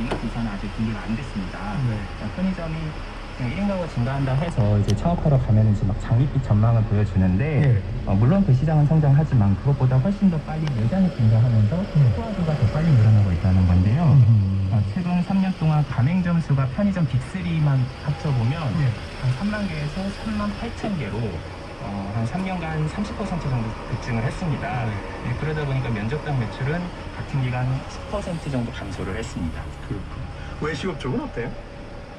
이마트 이사는 아직 준비가 안 됐습니다. 네. 편의점이 1인 가구가 증가한다 해서 이제 창업하러 가면 이제 막 장밋빛 전망을 보여주는데 물론 그 시장은 성장하지만 그것보다 훨씬 더 빨리 매장이 증가하면서 소화도가 더 빨리 늘어나고 있다는 건데요. 최근 3년 동안 가맹점 수가 편의점 빅3만 합쳐보면 한 3만 개에서 3만 8천 개로 한 3년간 30% 정도 급증을 했습니다. 그러다 보니까 면적당 매출은 같은 기간 10% 정도 감소를 했습니다. 외식업 쪽은 어때요?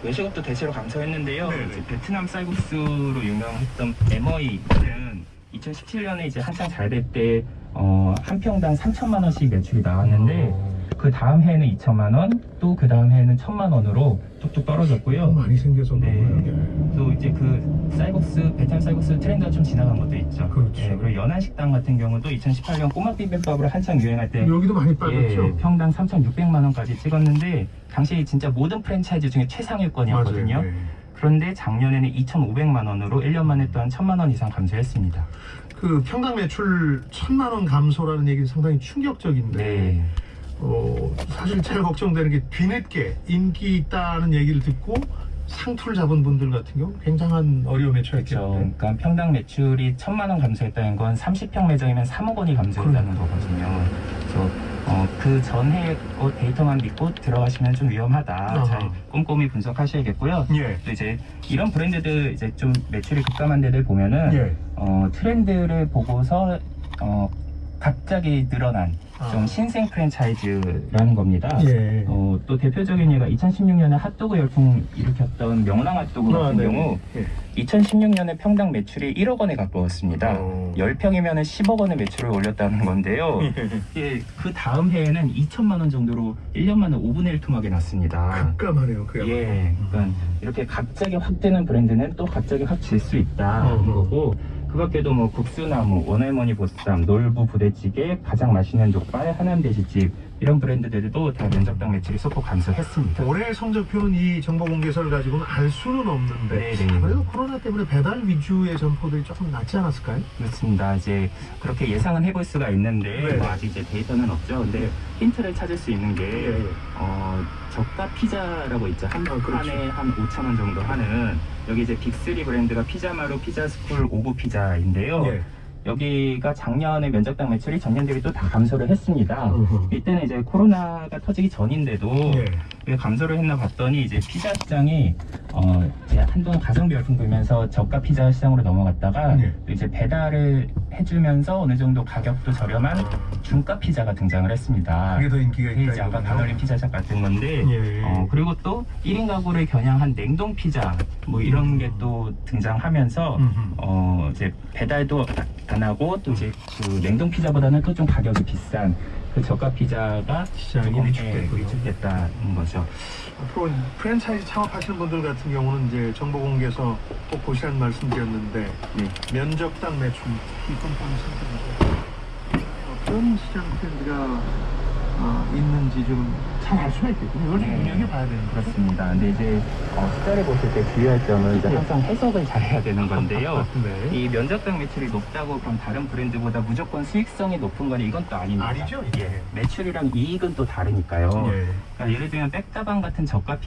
외식업도 대체로 감소했는데요. 네네. 이제 베트남 쌀국수로 유명했던 에머이는 2017년에 이제 한창 잘 될 때 한 평당 3천만 원씩 매출이 나왔는데 그 다음 해에는 2천만 원, 또 그 다음 해에는 1천만 원으로 뚝뚝 떨어졌고요. 많이 생겨서 네. 너무 또 이제 그 쌀국수, 베트남 쌀국수 트렌드가 좀 지나간 것도 있죠. 그렇죠. 네, 그리고 연안식당 같은 경우도 2018년 꼬막 비빔밥으로 한창 유행할 때 여기도 많이 빠졌죠? 예, 평당 3,600만 원까지 찍었는데 당시 진짜 모든 프랜차이즈 중에 최상위권이었거든요. 맞아요. 네. 그런데 작년에는 2,500만 원으로 1년 만에 또한 1,000만 원 이상 감소했습니다. 그 평당 매출 1,000만 원 감소라는 얘기는 상당히 충격적인데 네. 사실 제일 걱정되는 게 뒤늦게 인기 있다는 얘기를 듣고 상투를 잡은 분들 같은 경우 굉장한 어려움에 그렇죠. 처했겠는데 그러니까 평당 매출이 1,000만 원 감소했다는 건 30평 매장이면 3억 원이 감소했다는 거거든요. 그래서 그 전에 데이터만 믿고 들어가시면 좀 위험하다. 잘 꼼꼼히 분석하셔야겠고요. 예. 또 이제 이런 브랜드들 이제 좀 매출이 급감한 데들 보면은 예. 트렌드를 보고서 갑자기 늘어난 좀 신생 프랜차이즈라는 겁니다. 예. 또 대표적인 예가 2016년에 핫도그 열풍 일으켰던 명랑 핫도그 같은 네. 경우 예. 2016년에 평당 매출이 1억 원에 가까웠습니다. 10평이면 10억 원의 매출을 올렸다는 건데요. 예, 그 다음 해에는 2천만 원 정도로 1년 만에 5분의 1 토막이 났습니다. 깜깜하네요. 그야말로. 예, 그러니까 이렇게 갑자기 확 뜨는 브랜드는 또 갑자기 확 질 수 있다는 거고, 그 밖에도 뭐 국수나무, 원할머니 보쌈, 놀부 부대찌개, 가장 맛있는 족발, 하남돼지집 이런 브랜드들도 다 면적당 매출이 소폭 감소했습니다. 올해 성적표는 이 정보공개서를 가지고는 알 수는 없는데 네네. 그래도 코로나 때문에 배달 위주의 점포들이 조금 낫지 않았을까요? 그렇습니다. 이제 그렇게 예상은 해볼 수가 있는데 네. 뭐 아직 이제 데이터는 없죠. 근데 힌트를 찾을 수 있는 게 네. 저가 피자라고 있죠. 한 그렇죠. 판에 한 5천 원 정도 하는 여기 이제 빅3 브랜드가 피자마루, 피자스쿨, 오브 피자인데요. 예. 여기가 작년에 면적당 매출이 전년 대비 또 다 감소를 했습니다. 어허. 이때는 이제 코로나가 터지기 전인데도 예. 왜 감소를 했나 봤더니 이제 피자 시장이 이제 한동안 가성비 열풍 불면서 저가 피자 시장으로 넘어갔다가 예. 또 이제 배달을 해주면서 어느 정도 가격도 저렴한 중가 피자가 등장을 했습니다. 그게 더 인기가 그게 있다 이제 아까 이거군요. 반올림 피자샵 같은 건데 예. 그리고 또 1인 가구를 겨냥한 냉동 피자 뭐 이런 게 또 등장하면서 이제 배달도 안 하고 또 이제 그 냉동 피자보다는 또 좀 가격이 비싼 그 저가 피자가 시장이 조금 위축됐군요. 위축됐다는 거죠. 앞으로 프랜차이즈 창업하시는 분들 같은 경우는 이제 정보공개서 꼭 보시라는 말씀드렸는데 네. 면적당 매출 특히 뻔뻔히 생각해서 어떤 시장 트렌드가 있는지 좀 잘 알 수가 있겠군요. 이걸 좀 네. 눈여겨봐야 되는 거죠. 그렇습니다. 근데 이제 숫자를 보실 때 주의할 점은 이제 항상 해석을 잘해야 되는 건데요. 네. 이 면적당 매출이 높다고 그럼 다른 브랜드보다 무조건 수익성이 높은 거는 이건 또 아닙니다. 아니죠, 이게. 예, 매출이랑 이익은 또 다르니까요. 예. 그러니까 예를 들면 백다방 같은 저가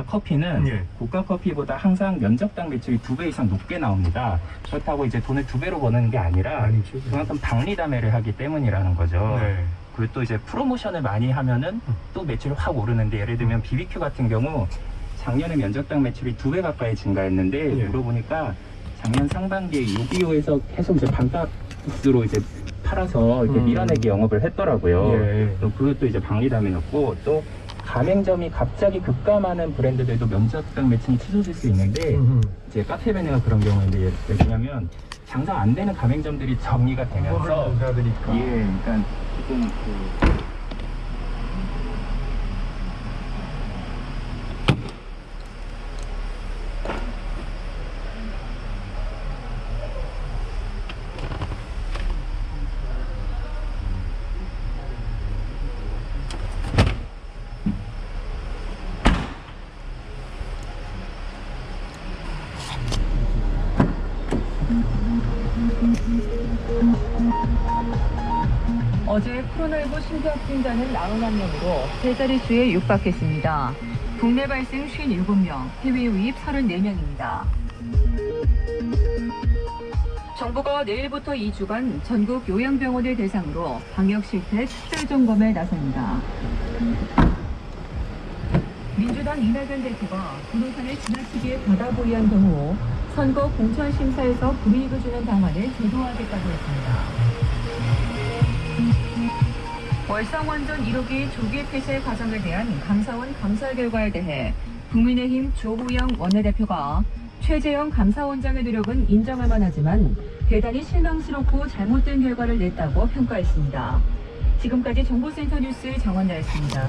커피는 예. 고가 커피보다 항상 면적당 매출이 2배 이상 높게 나옵니다. 그렇다고 이제 돈을 2배로 버는 게 아니라 아니죠. 그만큼 박리담회를 하기 때문이라는 거죠. 네. 그리고 또 이제 프로모션을 많이 하면은 또 매출이 확 오르는데, 예를 들면 BBQ 같은 경우 작년에 면적당 매출이 2배 가까이 증가했는데 예. 물어보니까 작년 상반기에 6.25에서 계속 이제 반값으로 이제 팔아서 이렇게 밀어내기 영업을 했더라고요. 예. 또 그것도 이제 박리담이었고, 또 가맹점이 갑자기 급감하는 브랜드들도 면적당 매출이 치솟을 수 있는데 이제 카페 베네가 그런 경우인데, 왜냐면 장사 안 되는 가맹점들이 정리가 되면서 해야 되니까. 예, 그러니까 조금 어제 코로나19 신규 확진자는 91명으로 세 자릿수에 육박했습니다. 국내 발생 57명, 해외 유입 34명입니다. 정부가 내일부터 2주간 전국 요양병원을 대상으로 방역 실태 특별 점검에 나섭니다. 민주당 이낙연 대표가 부동산을 지나치게 받아보유한 경우 선거 공천 심사에서 불이익을 주는 방안을 제도하겠다고 했습니다. 월성원전 1호기 조기 폐쇄 과정에 대한 감사원 감사 결과에 대해 국민의힘 조부영 원내대표가 최재형 감사원장의 노력은 인정할 만하지만 대단히 실망스럽고 잘못된 결과를 냈다고 평가했습니다. 지금까지 정보센터 뉴스 정원나였습니다.